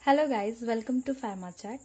Hello guys, welcome to Pharma Chat.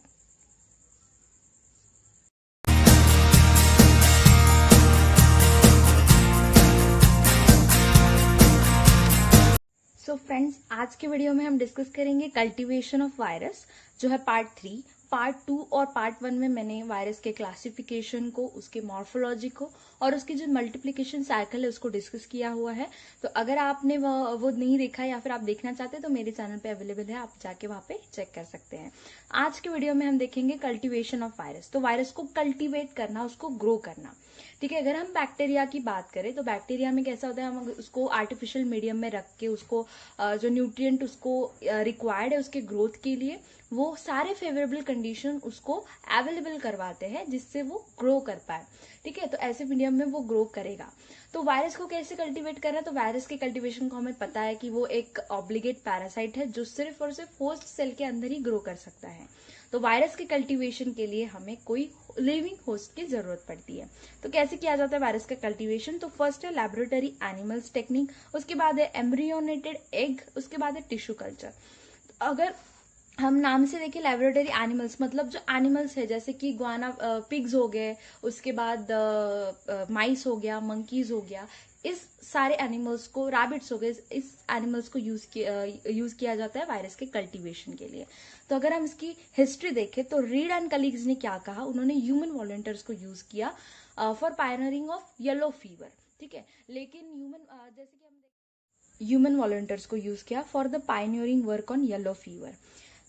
So friends, आज के video में हम डिस्कस करेंगे कल्टीवेशन ऑफ वायरस, जो है पार्ट 3। पार्ट 2 और पार्ट 1 में मैंने वायरस के क्लासिफिकेशन को, उसके मॉर्फोलॉजी को और उसकी जो मल्टीप्लिकेशन साइकिल है उसको डिस्कस किया हुआ है। तो अगर आपने वो नहीं देखा या फिर आप देखना चाहते हैं तो मेरे चैनल पे अवेलेबल है, आप जाके वहां पे चेक कर सकते हैं। आज के वीडियो में हम देखेंगे कल्टीवेशन ऑफ वायरस। तो वायरस को कल्टीवेट करना, उसको ग्रो करना। ठीक है, अगर हम बैक्टीरिया की बात करें तो बैक्टीरिया में कैसा होता है, हम उसको आर्टिफिशियल मीडियम में रख के उसको जो न्यूट्रिएंट उसको रिक्वायर्ड है उसके ग्रोथ के लिए, वो सारे फेवरेबल कंडीशन उसको अवेलेबल करवाते हैं जिससे वो ग्रो कर पाए। ठीक है, तो ऐसे मीडियम में वो ग्रो करेगा। तो वायरस को कैसे कल्टीवेट करना है, तो वायरस के कल्टीवेशन को हमें पता है कि वो एक ऑब्लिगेट पैरासाइट है जो सिर्फ और सिर्फ होस्ट सेल के अंदर ही ग्रो कर सकता है। तो वायरस के कल्टीवेशन के लिए हमें कोई लिविंग होस्ट की जरूरत पड़ती है। तो कैसे किया जाता है वायरस का कल्टीवेशन, तो फर्स्ट है लैबोरेटरी एनिमल्स टेक्निक, उसके बाद है एम्ब्रियोनेटेड एग, उसके बाद है टिश्यू कल्चर। अगर हम नाम से देखें लैबोरेटरी एनिमल्स, मतलब जो एनिमल्स है जैसे कि गुआना पिग्स हो गए, उसके बाद माइस हो गया, मंकीज हो गया, इस सारे एनिमल्स को, रैबिट्स हो गए, इस एनिमल्स को यूज किया जाता है वायरस के कल्टीवेशन के लिए। तो अगर हम इसकी हिस्ट्री देखें तो रीड एंड कलीग्स ने क्या कहा, उन्होंने ह्यूमन वॉलंटियर्स को यूज किया for pioneering of yellow fever. ठीक है, लेकिन जैसे कि हम ह्यूमन वॉलंटियर्स को यूज किया for the pioneering work on yellow fever.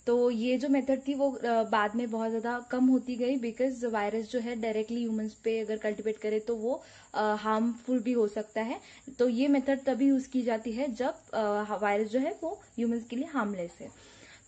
तो ये जो मेथड थी वो बाद में बहुत ज्यादा कम होती गई, बिकॉज वायरस जो है डायरेक्टली ह्यूमंस पे अगर कल्टीवेट करे तो वो हार्मफुल भी हो सकता है। तो ये मेथड तभी यूज की जाती है जब वायरस जो है वो ह्यूमंस के लिए हार्मलेस है।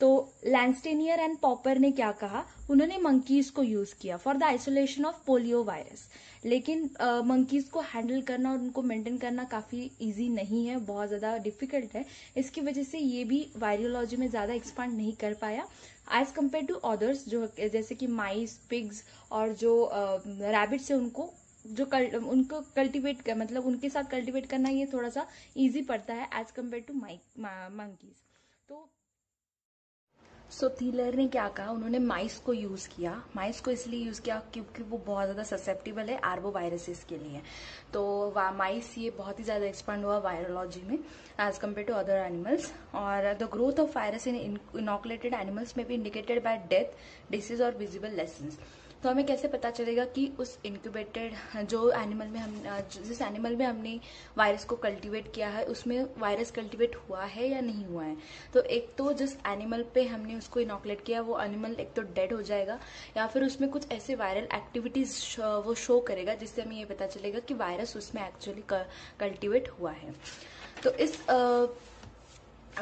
तो लैंस्टेनियर एंड पॉपर ने क्या कहा, उन्होंने मंकीज को यूज किया for the isolation of polio virus. लेकिन मंकीज को हैंडल करना और उनको मेंटेन करना काफी इजी नहीं है, बहुत ज्यादा डिफिकल्ट है। इसकी वजह से ये भी वायरोलॉजी में ज्यादा एक्सपांड नहीं कर पाया एज कम्पेयर टू अदर्स, जो जैसे कि माइस, पिग्स और जो रैबिट्स है, उनको कल्टीवेट कर, मतलब उनके साथ कल्टीवेट करना ये थोड़ा सा इजी पड़ता है एज कम्पेयर टू मंकीज। तो थीलर ने क्या कहा, उन्होंने माइस को यूज किया। माइस को इसलिए यूज किया क्योंकि वो बहुत ज्यादा ससेप्टिबल है आर्बो वायरसेस के लिए। तो माइस ये बहुत ही ज्यादा एक्सपांड हुआ वायरोलॉजी में as compare to other animals. और the growth of virus in inoculated animals में भी इंडिकेटेड बाय डेथ, डिसीज और विजिबल लेसन्स। तो हमें कैसे पता चलेगा कि उस इंक्यूबेटेड जो एनिमल में हम जिस एनिमल में हमने वायरस को कल्टीवेट किया है उसमें वायरस कल्टीवेट हुआ है या नहीं हुआ है। तो एक तो जिस एनिमल पे हमने उसको इनोकुलेट किया वो एनिमल एक तो डेड हो जाएगा, या फिर उसमें कुछ ऐसे वायरल एक्टिविटीज वो शो करेगा जिससे हमें ये पता चलेगा कि वायरस उसमें एक्चुअली कल्टीवेट हुआ है। तो इस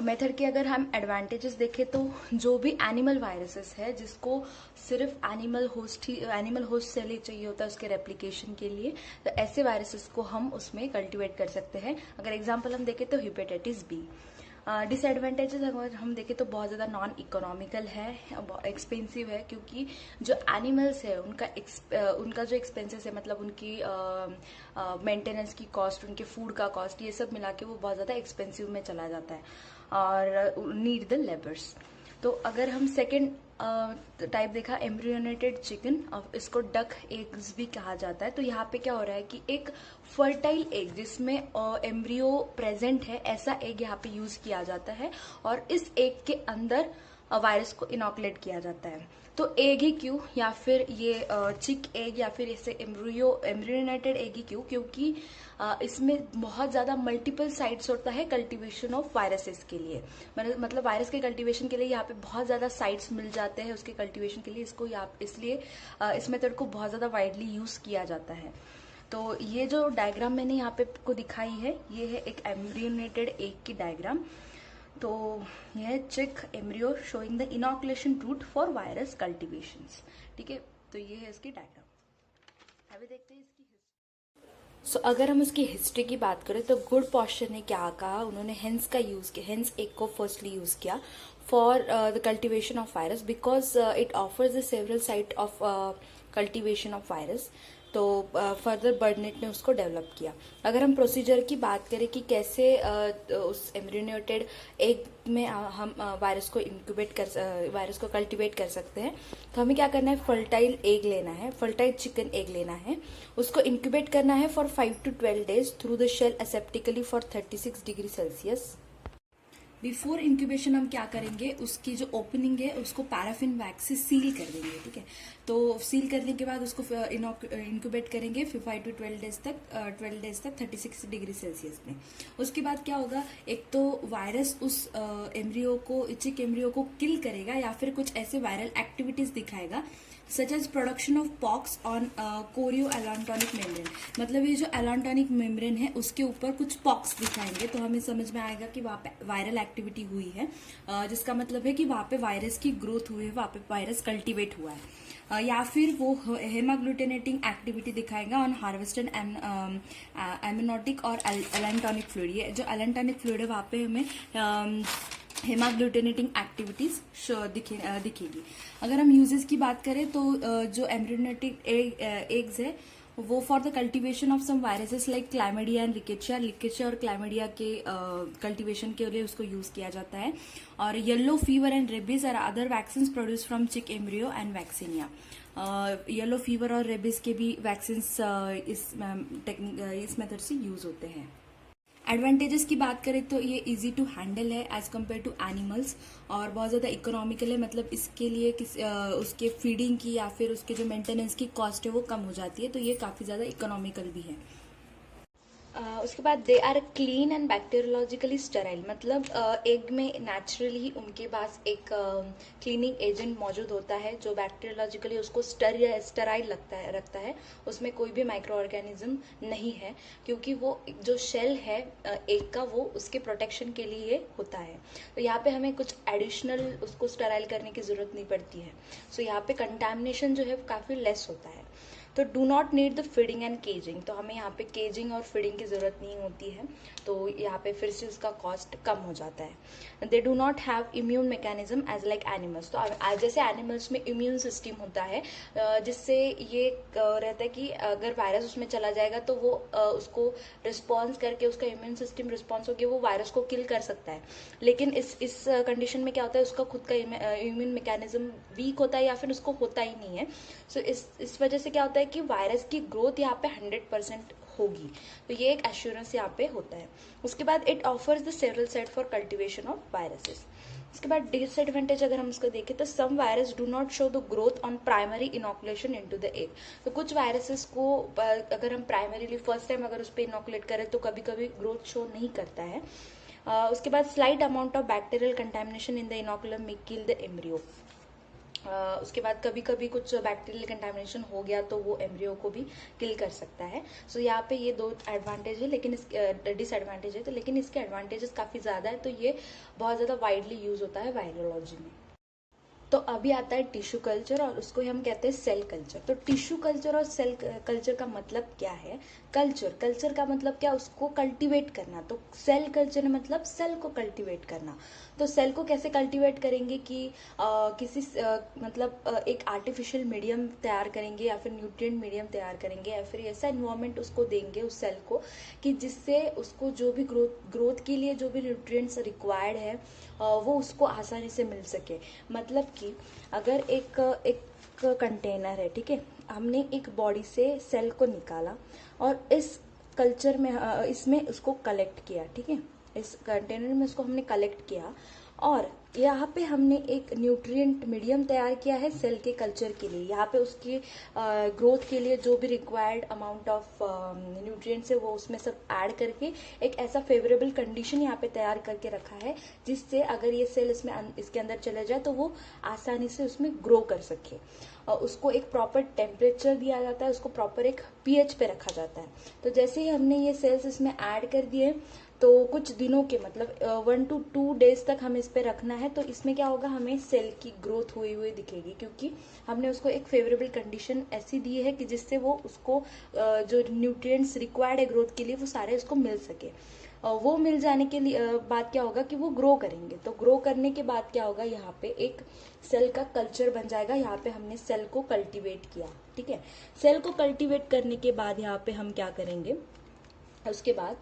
मेथड के अगर हम एडवांटेजेस देखें तो जो भी एनिमल वायरसेस है जिसको सिर्फ एनिमल होस्ट सेल ही चाहिए होता है उसके रेप्लिकेशन के लिए, तो ऐसे वायरसेस को हम उसमें कल्टीवेट कर सकते हैं। अगर एग्जांपल हम देखें तो हेपेटाइटिस बी। डिसएडवांटेजेस अगर हम देखें तो बहुत ज़्यादा नॉन इकोनॉमिकल है, एक्सपेंसिव है, क्योंकि जो एनिमल्स है उनका जो एक्सपेंसेस है, मतलब उनकी मेंटेनेंस की कॉस्ट, उनके फूड का कॉस्ट, ये सब मिला के वो बहुत ज़्यादा एक्सपेंसिव में चला जाता है और नीड द लेबर्स। तो अगर हम सेकेंड टाइप देखा, एम्ब्रियोनेटेड चिकन, इसको डक एग्स भी कहा जाता है। तो यहाँ पे क्या हो रहा है कि एक फर्टाइल एग जिसमें एम्ब्रियो प्रेजेंट है, ऐसा एग यहाँ पे यूज किया जाता है और इस एग के अंदर वायरस को इनोकुलेट किया जाता है। तो एग ही क्यों, या फिर ये चिक एग, या फिर इसे एम्ब्रियोनेटेड एग ही क्यों, क्योंकि इसमें बहुत ज्यादा मल्टीपल साइट्स होता है कल्टीवेशन ऑफ वायरसेस के लिए। मतलब वायरस के कल्टीवेशन के लिए यहाँ पे बहुत ज्यादा साइट्स मिल जाते हैं उसके कल्टीवेशन के लिए, इसलिए इस मेथड को बहुत ज्यादा वाइडली यूज किया जाता है। तो ये जो डायग्राम मैंने यहाँ पे को दिखाई है, ये है एक एम्ब्रियोनेटेड एग की डायग्राम। तो यह है chick embryo showing the inoculation route for virus cultivations. ठीक है, तो ये है इसकी डायग्राम। अभी देखते हैं इसकी अगर हम इसकी हिस्ट्री की बात करें तो गुड पॉस्चर ने क्या कहा, उन्होंने हेंस का यूज किया, हेंस एग को फर्स्टली यूज किया for the cultivation of virus because it offers the several site of cultivation of virus. तो फर्दर बर्नेट ने उसको डेवलप किया। अगर हम प्रोसीजर की बात करें कि कैसे उस एम्ब्रियोनेटेड एग में हम वायरस को कल्टीवेट कर सकते हैं, तो हमें क्या करना है, फर्टाइल एग लेना है, फर्टाइल चिकन एग लेना है, उसको इंक्यूबेट करना है for 5 to 12 days through the shell aseptically for 36 degree Celsius. Before incubation हम क्या करेंगे, उसकी जो ओपनिंग है उसको पैराफिन वैक्स से सील कर देंगे, ठीक है। तो सील करने के बाद उसको इंक्यूबेट करेंगे 5 to 12 डेज तक 36 डिग्री सेल्सियस में। उसके बाद क्या होगा, एक तो वायरस उस चिक एम्ब्रियो को किल करेगा या फिर कुछ ऐसे वायरल एक्टिविटीज दिखाएगा such as production of pox on chorioallantoic membrane. मतलब ये जो एलांटोनिक मेम्ब्रेन है उसके ऊपर कुछ पॉक्स दिखाएंगे, तो हमें समझ में आएगा कि वहां पे वायरल एक्टिविटी हुई है, जिसका मतलब है कि वहां पे वायरस की ग्रोथ हुई है, वहां पे वायरस कल्टीवेट हुआ है। या फिर वो हेमाग्लूटिनेटिंग एक्टिविटी दिखाएगा ऑन हार्वेस्टेड एमिनोटिक और एलांटोनिक फ्लूइड। ये जो एलांटोनिक फ्लूइड है वहां पे हमें हेमाग्लूटिनेटिंग एक्टिविटीज दिखेगी। अगर हम यूजेस की बात करें तो जो एम्ब्रियोनेटिक एग्स है वो for the cultivation of some viruses like chlamydia and rickettsia और क्लैमिडिया के कल्टीवेशन के लिए उसको यूज किया जाता है। और येलो फीवर एंड रेबीज और अदर वैक्सीन प्रोड्यूस फ्रॉम चिक embryo and vaccinia. Yellow fever और रेबीज के भी वैक्सीन इस मेथड से यूज होते हैं। एडवांटेजेस की बात करें तो ये इजी टू हैंडल है एज कम्पेयर टू एनिमल्स, और बहुत ज़्यादा इकोनॉमिकल है। मतलब इसके लिए उसके फीडिंग की या फिर उसके जो मेंटेनेंस की कॉस्ट है वो कम हो जाती है, तो ये काफ़ी ज़्यादा इकोनॉमिकल भी है। उसके बाद they are clean and bacteriologically sterile. मतलब एग में नेचुरली उनके पास एक क्लीनिंग एजेंट मौजूद होता है जो बैक्टीरियोलॉजिकली उसको स्टेराइल रखता है। उसमें कोई भी माइक्रो ऑर्गेनिज्म नहीं है, क्योंकि वो जो शेल है एग का वो उसके प्रोटेक्शन के लिए होता है। तो यहाँ पे हमें कुछ एडिशनल उसको स्टेराइल करने की जरूरत नहीं पड़ती है। सो यहाँ पे कंटामिनेशन जो है काफ़ी लेस होता है। तो do not need the feeding and caging, तो हमें यहाँ पे केजिंग और फीडिंग की ज़रूरत नहीं होती है, तो यहाँ पे फिर से उसका कॉस्ट कम हो जाता है। They do not have immune mechanism as like animals. तो जैसे एनिमल्स में इम्यून सिस्टम होता है, जिससे ये रहता है कि अगर वायरस उसमें चला जाएगा तो वो उसको रिस्पॉन्स करके, उसका इम्यून सिस्टम रिस्पॉन्स होकर वो वायरस को किल कर सकता है। लेकिन इस कंडीशन में क्या होता है, उसका खुद का इम्यून मैकेनिज्म वीक होता है या फिर उसको होता ही नहीं है। सो इस वजह से क्या होता है कि वायरस की ग्रोथ यहाँ पे 100% होगी। तो ये एक एश्योरेंस यहाँ पे होता है। उसके बाद it offers the several set for cultivation of viruses. उसके बाद डिसएडवांटेज अगर हम उसको देखें तो some virus do not show the growth on primary inoculation into the egg. तो कुछ वायरसेस को अगर हम प्राइमरीली फर्स्ट टाइम अगर उस पर इनोकुलेट करें तो कभी कभी ग्रोथ शो नहीं करता है। उसके बाद slight amount of bacterial contamination in the inoculum में किल द एम्ब्रियो। उसके बाद कभी कभी कुछ बैक्टीरियल कंटामिनेशन हो गया तो वो एम्ब्रियो को भी किल कर सकता है। सो यहाँ पे ये दो एडवांटेज है, लेकिन डिसएडवांटेज है, तो लेकिन इसके एडवांटेजेस काफ़ी ज़्यादा है, तो ये बहुत ज़्यादा वाइडली यूज होता है वायरोलॉजी में। तो अभी आता है टिश्यू कल्चर, और उसको हम कहते हैं सेल कल्चर। तो टिश्यू कल्चर और सेल कल्चर का मतलब क्या है? कल्चर का मतलब क्या, उसको कल्टीवेट करना। तो सेल कल्चर मतलब सेल को कल्टीवेट करना। तो सेल को कैसे कल्टीवेट करेंगे कि मतलब एक आर्टिफिशियल मीडियम तैयार करेंगे या फिर न्यूट्रिएंट मीडियम तैयार करेंगे या फिर ऐसा इन्वायरमेंट उसको देंगे उस सेल को कि जिससे उसको जो भी ग्रोथ के लिए जो भी न्यूट्रिएंट्स रिक्वायर्ड है वो उसको आसानी से मिल सके। मतलब कि अगर एक कंटेनर है, ठीक है, हमने एक बॉडी से सेल को निकाला और इस कल्चर में इसमें उसको कलेक्ट किया, ठीक है, इस कंटेनर में उसको हमने कलेक्ट किया और यहाँ पे हमने एक न्यूट्रिएंट मीडियम तैयार किया है सेल के कल्चर के लिए। यहाँ पे उसकी ग्रोथ के लिए जो भी रिक्वायर्ड अमाउंट ऑफ न्यूट्रिएंट्स है वो उसमें सब ऐड करके एक ऐसा फेवरेबल कंडीशन यहाँ पे तैयार करके रखा है जिससे अगर ये सेल इसके अंदर चले जाए तो वो आसानी से उसमें ग्रो कर सके। उसको एक प्रॉपर टेम्परेचर दिया जाता है, उसको प्रॉपर एक पीएच पे रखा जाता है। तो जैसे ही हमने ये सेल्स इसमें ऐड कर दिए तो कुछ दिनों के मतलब 1 to 2 डेज तक हमें इस पे रखना है। तो इसमें क्या होगा, हमें सेल की ग्रोथ हुई हुई दिखेगी, क्योंकि हमने उसको एक फेवरेबल कंडीशन ऐसी दी है कि जिससे वो उसको जो न्यूट्रिएंट्स रिक्वायर्ड है ग्रोथ के लिए वो सारे उसको मिल सके। वो मिल जाने के लिए बाद क्या होगा कि वो ग्रो करेंगे। तो ग्रो करने के बाद क्या होगा, यहाँ पे एक सेल का कल्चर बन जाएगा। यहाँ पे हमने सेल को कल्टीवेट किया, ठीक है। सेल को कल्टीवेट करने के बाद यहाँ पे हम क्या करेंगे, उसके बाद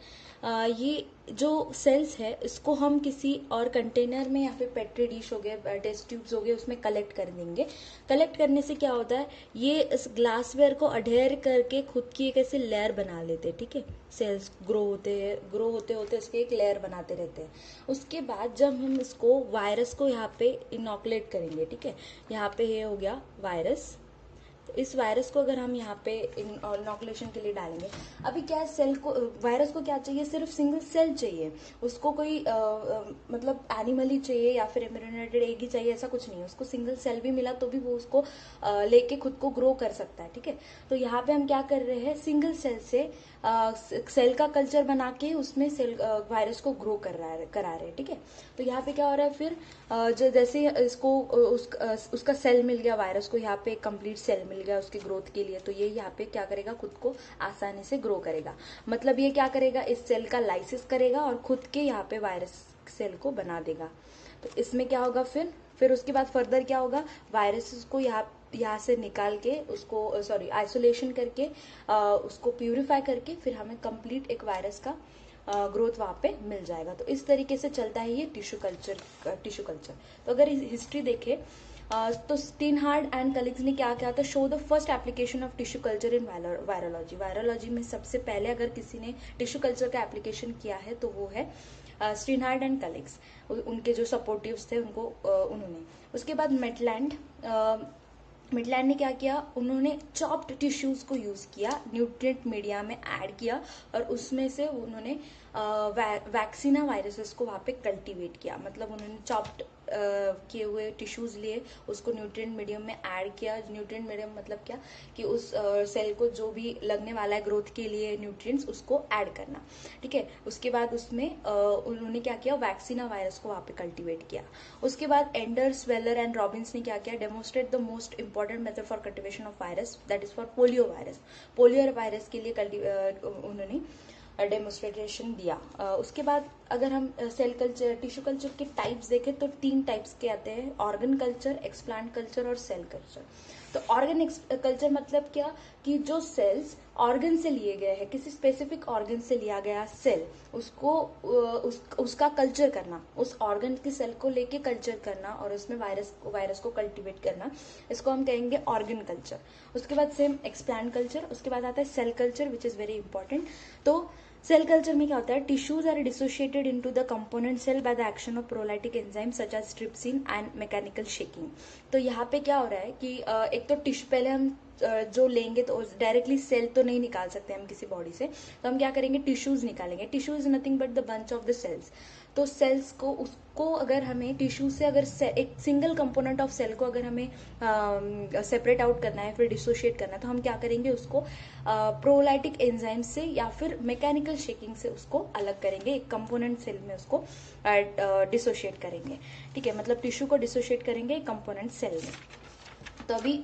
ये जो सेल्स है इसको हम किसी और कंटेनर में या फिर पेट्री डिश हो गए, टेस्ट ट्यूब्स हो गए, उसमें कलेक्ट कर देंगे। कलेक्ट करने से क्या होता है, ये इस ग्लासवेयर को अडेयर करके खुद की एक ऐसे लेयर बना लेते हैं, ठीक है। सेल्स ग्रो होते होते इसके एक लेयर बनाते रहते हैं। उसके बाद जब हम इसको वायरस को यहाँ पे इनॉकुलेट करेंगे, ठीक है, यहाँ पे ये हो गया वायरस। तो इस वायरस को अगर हम यहाँ पे इनॉकुलेशन के लिए डालेंगे, अभी क्या है, सेल को वायरस को क्या चाहिए, सिर्फ सिंगल सेल चाहिए, उसको कोई मतलब एनिमल ही चाहिए या फिर इम्यूनेटेड एग ही चाहिए, ऐसा कुछ नहीं है। उसको सिंगल सेल भी मिला तो भी वो उसको लेके खुद को ग्रो कर सकता है, ठीक है। तो यहाँ पे हम क्या कर रहे हैं, सिंगल सेल से सेल का कल्चर बना के उसमें सेल वायरस को ग्रो करा रहे हैं, ठीक है। तो यहाँ पे क्या हो रहा है, फिर जो जैसे इसको उसका सेल मिल गया, वायरस को यहाँ पे कंप्लीट सेल मिल गया उसकी ग्रोथ के लिए, तो ये यहाँ पे क्या करेगा, खुद को आसानी से ग्रो करेगा। मतलब ये क्या करेगा, इस सेल का लाइसिस करेगा और खुद के यहाँ पे वायरस सेल को बना देगा। तो इसमें क्या होगा, फिर उसके बाद फर्दर क्या होगा, वायरस को यहाँ से निकाल के उसको आइसोलेशन करके उसको प्यूरिफाई करके फिर हमें कंप्लीट एक वायरस का ग्रोथ वहां पे मिल जाएगा। तो इस तरीके से चलता है ये टिश्यू कल्चर। तो अगर हिस्ट्री देखें तो स्टीनहार्ड एंड कलीग्स ने क्या किया था, show the first application of tissue culture in virology में सबसे पहले अगर किसी ने टिश्यू कल्चर का एप्लीकेशन किया है तो वो है स्टीनहार्ड एंड कलीग्स। उनके जो सपोर्टिव्स थे उनको उन्होंने। उसके बाद मिडलैंड ने क्या किया, उन्होंने चॉप्ड टिश्यूज को यूज किया, न्यूट्रिएंट मीडिया में ऐड किया और उसमें से उन्होंने वैक्सीना वायरसेस को वहां पे कल्टीवेट किया। मतलब उन्होंने चॉप्ड किए हुए टिश्यूज लिए, उसको न्यूट्रिएंट मीडियम में ऐड किया। न्यूट्रिएंट मीडियम मतलब क्या, कि उस सेल को जो भी लगने वाला है ग्रोथ के लिए न्यूट्रिएंट्स, उसको ऐड करना, ठीक है। उसके बाद उसमें उन्होंने क्या किया, वैक्सीना वायरस को वहां पे कल्टीवेट किया। उसके बाद एंडर्स, वेलर एंड रॉबिन्स ने क्या किया, demonstrate the most important method for cultivation of virus, that is for polio virus के लिए उन्होंने डेमोन्स्ट्रेशन दिया। उसके बाद अगर हम सेल कल्चर, टिश्यू कल्चर के टाइप्स देखें तो 3 टाइप्स के आते हैं, ऑर्गन कल्चर, एक्सप्लांट कल्चर और सेल कल्चर। तो ऑर्गन कल्चर मतलब क्या, कि जो सेल्स ऑर्गन से लिए गए हैं, किसी स्पेसिफिक ऑर्गन से लिया गया सेल, उसको उसका कल्चर करना, उस ऑर्गन की सेल को लेके कल्चर करना और उसमें वायरस को कल्टीवेट करना, इसको हम कहेंगे ऑर्गन कल्चर। उसके बाद सेम एक्सप्लांट कल्चर। उसके बाद आता है cell culture, which is very important. तो सेल कल्चर में क्या होता है, tissues are dissociated into the component cell by the action of proteolytic enzyme such as trypsin and mechanical shaking. तो यहाँ पे क्या हो रहा है कि एक तो टिश्यू पहले हम जो लेंगे तो डायरेक्टली सेल तो नहीं निकाल सकते हम किसी बॉडी से, तो हम क्या करेंगे, टिश्यूज निकालेंगे। Tissue is nothing but the bunch of the cells. तो सेल्स को उसको अगर हमें टिश्यू से अगर एक सिंगल कंपोनेंट ऑफ सेल को अगर हमें सेपरेट आउट करना है, फिर डिसोशिएट करना है, तो हम क्या करेंगे, उसको प्रोलाइटिक एंजाइम से या फिर मैकेनिकल शेकिंग से उसको अलग करेंगे, एक कंपोनेंट सेल में उसको डिसोशिएट करेंगे, ठीक है। मतलब टिश्यू को डिसोशिएट करेंगे एक कंपोनेंट सेल में। तो अभी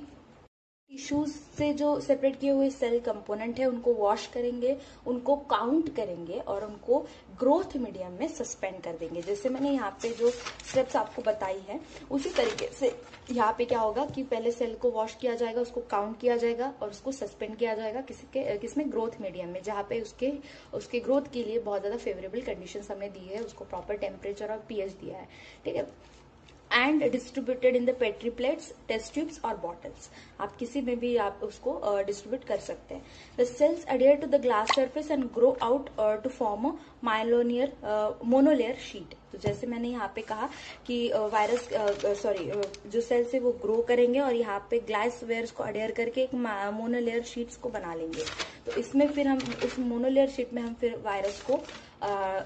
टिश्यूज से जो सेपरेट किए हुए सेल कंपोनेंट है उनको वॉश करेंगे, उनको काउंट करेंगे और उनको ग्रोथ मीडियम में सस्पेंड कर देंगे। जैसे मैंने यहाँ पे जो स्टेप्स आपको बताई है उसी तरीके से यहाँ पे क्या होगा कि पहले सेल को वॉश किया जाएगा, उसको काउंट किया जाएगा और उसको सस्पेंड किया जाएगा किसमें, ग्रोथ मीडियम में, जहाँ पे उसके ग्रोथ के लिए बहुत ज्यादा फेवरेबल कंडीशंस हमने दी है, उसको प्रॉपर टेम्परेचर और पीएच दिया है, ठीक है। And distributed in the petri plates, test tubes और बॉटल्स। आप किसी में भी आप उसको डिस्ट्रीब्यूट कर सकते हैं। The cells adhere to the glass surface and grow out to form a monolayer sheet. तो जैसे मैंने यहाँ पे कहा कि जो सेल्स है वो ग्रो करेंगे और यहाँ पे ग्लास वेयर्स को अडेयर करके एक मोनोलेयर शीट्स को बना लेंगे। तो इसमें फिर हम उस मोनोलेयर शीट में हम फिर वायरस को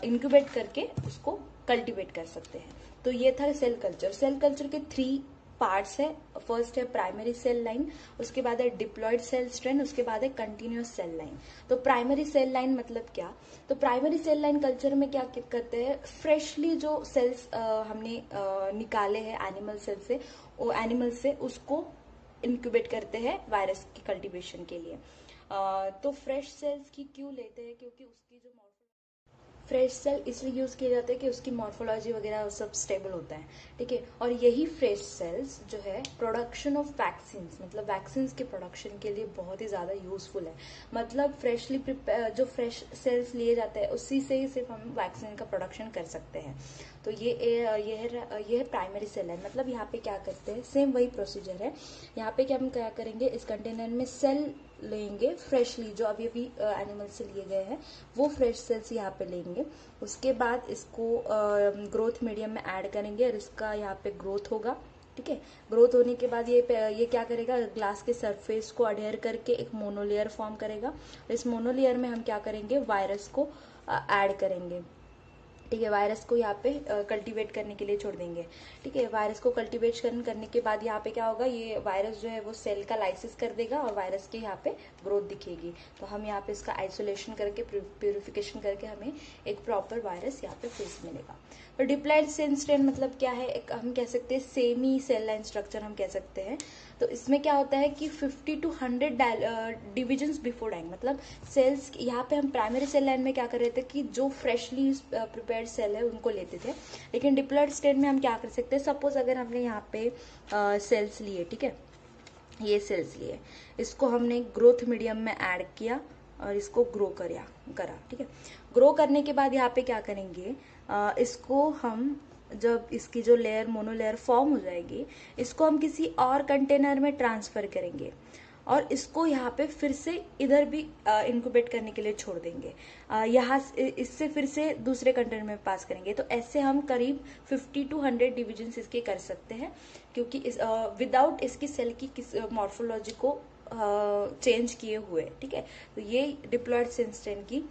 इंक्यूबेट करके उसको कल्टीवेट कर सकते हैं। तो ये था सेल कल्चर। सेल कल्चर के 3 पार्ट्स है। फर्स्ट है प्राइमरी सेल लाइन, उसके बाद है डिप्लॉयड सेल स्ट्रेन, उसके बाद है कंटिन्यूअस सेल लाइन। तो प्राइमरी सेल लाइन मतलब क्या? तो प्राइमरी सेल लाइन कल्चर में क्या करते हैं, फ्रेशली जो सेल्स हमने निकाले हैं एनिमल सेल से, वो एनिमल से उसको इंक्यूबेट करते हैं वायरस की कल्टीवेशन के लिए। तो फ्रेश सेल्स की क्यों लेते हैं? क्योंकि उसकी जो फ्रेश सेल इसलिए यूज किए जाते हैं कि उसकी मॉर्फोलॉजी वगैरह सब स्टेबल होता है, ठीक है। और यही फ्रेश सेल्स जो है प्रोडक्शन ऑफ वैक्सीन, मतलब वैक्सीन के प्रोडक्शन के लिए बहुत ही ज्यादा यूजफुल है। मतलब फ्रेशली जो फ्रेश सेल्स लिए जाते हैं उसी से ही सिर्फ हम वैक्सीन का प्रोडक्शन कर सकते हैं। तो ये प्राइमरी सेल है। मतलब यहाँ पे क्या करते हैं, सेम वही प्रोसीजर है। यहाँ पे क्या हम क्या करेंगे, इस कंटेनर में सेल लेंगे फ्रेशली, जो अभी अभी एनिमल से लिए गए हैं वो फ्रेश सेल्स यहाँ पे लेंगे। उसके बाद इसको ग्रोथ मीडियम में ऐड करेंगे और इसका यहाँ पे ग्रोथ होगा, ठीक है। ग्रोथ होने के बाद ये क्या करेगा, ग्लास के सरफेस को अडेयर करके एक मोनोलेयर फॉर्म करेगा। इस मोनोलेयर में हम क्या करेंगे, वायरस को ऐड करेंगे, ठीक है। वायरस को यहाँ पे कल्टीवेट करने के लिए छोड़ देंगे, ठीक है। वायरस को कल्टीवेट करने के बाद यहाँ पे क्या होगा, ये वायरस जो है वो सेल का लाइसिस कर देगा और वायरस के यहाँ पे ग्रोथ दिखेगी। तो हम यहाँ पे इसका आइसोलेशन करके प्यूरिफिकेशन करके हमें एक प्रॉपर वायरस यहाँ पे फेस मिलेगा। तो डिप्लॉयड सेल स्ट्रेन मतलब क्या है, एक हम कह सकते हैं सेमी सेल लाइन स्ट्रक्चर हम कह सकते हैं। तो इसमें क्या होता है कि 50 to 100 डिविजन्स बिफोर डाइंग, मतलब सेल्स यहाँ पे हम प्राइमरी सेल लाइन में क्या कर रहे थे कि जो फ्रेशली प्रिपेयर्ड सेल है उनको लेते थे। लेकिन डिप्लॉयड स्टेट में हम क्या कर सकते हैं, सपोज अगर हमने यहाँ पे सेल्स लिए, ठीक है, ये सेल्स लिए, इसको हमने ग्रोथ मीडियम में ऐड किया और इसको ग्रो करा, ठीक है। ग्रो करने के बाद यहाँ पे क्या करेंगे, इसको हम जब इसकी जो लेयर मोनोलेयर फॉर्म हो जाएगी, इसको हम किसी और कंटेनर में ट्रांसफर करेंगे और इसको यहाँ पे फिर से इधर भी इंक्यूबेट करने के लिए छोड़ देंगे। यहाँ इससे फिर से दूसरे कंटेनर में पास करेंगे। तो ऐसे हम करीब 50 to 100 डिविजन्स इसके कर सकते हैं, क्योंकि इस विदाउट इसकी सेल की किस मॉर्फोलॉजी को चेंज किए हुए, ठीक है। तो ये डिप्लॉयड सेल स्ट्रेन की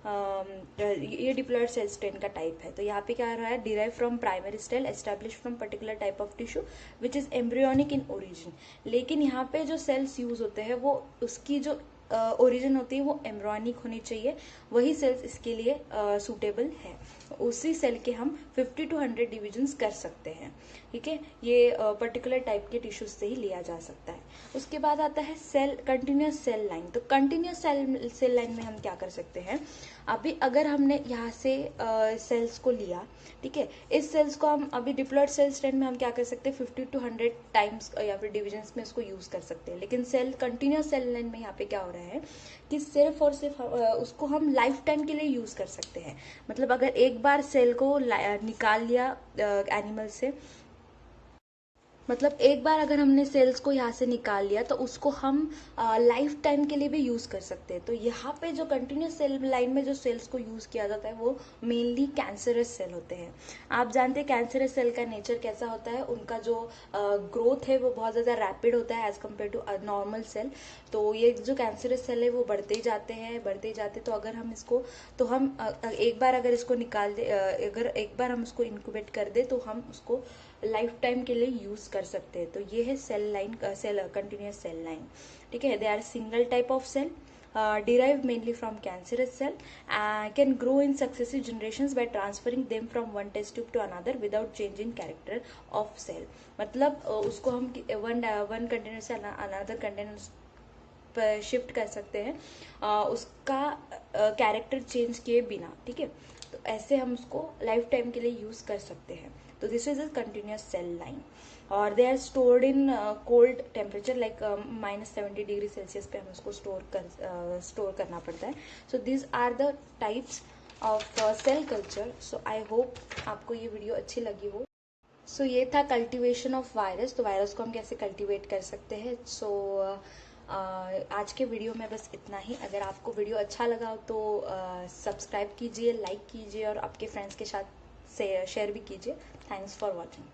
ये डिप्लॉयड सेल स्ट्रेन का टाइप है। तो यहाँ पे क्या आ रहा है, derive from primary cell establish from particular type of tissue which is embryonic in origin. लेकिन यहाँ पे जो सेल्स यूज होते हैं वो उसकी जो ओरिजिन होती है वो एम्ब्रियोनिक होनी चाहिए, वही सेल्स इसके लिए सूटेबल है। उसी सेल के हम 50 to 100 डिविजन्स कर सकते हैं, ठीक है। ये पर्टिकुलर टाइप के टिश्यूज से ही लिया जा सकता है। उसके बाद आता है सेल कंटिन्यूअस सेल लाइन। तो कंटिन्यूअस सेल लाइन में हम क्या कर सकते हैं, अभी अगर हमने यहाँ से सेल्स को लिया, ठीक है, इस सेल्स को हम अभी डिप्लॉयड सेल स्ट्रेन में हम क्या कर सकते हैं, 50 to 100 टाइम्स या फिर डिविजन्स में इसको यूज कर सकते हैं। लेकिन सेल कंटिन्यूअस सेल लाइन में यहाँ पे क्या हो रहा है कि सिर्फ और सिर्फ उसको हम लाइफ टाइम के लिए यूज कर सकते हैं। मतलब अगर एक बार सेल को निकाल लिया एनिमल से, मतलब एक बार अगर हमने सेल्स को यहाँ से निकाल लिया तो उसको हम लाइफ टाइम के लिए भी यूज कर सकते हैं। तो यहाँ पे जो कंटिन्यूस सेल लाइन में जो सेल्स को यूज किया जाता है वो मेनली कैंसरस सेल होते हैं। आप जानते हैं कैंसरस सेल का नेचर कैसा होता है, उनका जो ग्रोथ है वो बहुत ज्यादा रैपिड होता है as compare to normal cell. तो ये जो कैंसरस सेल है वो बढ़ते ही जाते। तो अगर हम इसको, तो हम एक बार अगर इसको निकाल दे, अगर एक बार हम उसको इंक्यूबेट कर दे तो हम उसको लाइफ टाइम के लिए यूज कर सकते हैं। तो ये है cell line, cell continuous cell line, ठीक है। They are single type of cell derived mainly from cancerous cell, can grow in successive generations by transferring them from one test tube to another without changing character of cell। मतलब उसको हम one container से another container shift कर सकते हैं उसका character change किए बिना, ठीक है। तो ऐसे हम उसको लाइफ टाइम के लिए यूज कर सकते हैं। तो this is a continuous cell line और they are stored in cold temperature like -70 degree Celsius पे हम उसको स्टोर करना पड़ता है। So this are the types of cell culture. So I hope आपको ये वीडियो अच्छी लगी हो। सो ये था कल्टीवेशन ऑफ वायरस। तो वायरस को हम कैसे कल्टीवेट कर सकते हैं। सो आज के वीडियो में बस इतना ही। अगर आपको वीडियो अच्छा लगा हो तो सब्सक्राइब कीजिए, लाइक कीजिए और आपके फ्रेंड्स के साथ शेयर भी कीजिए। Thanks for watching.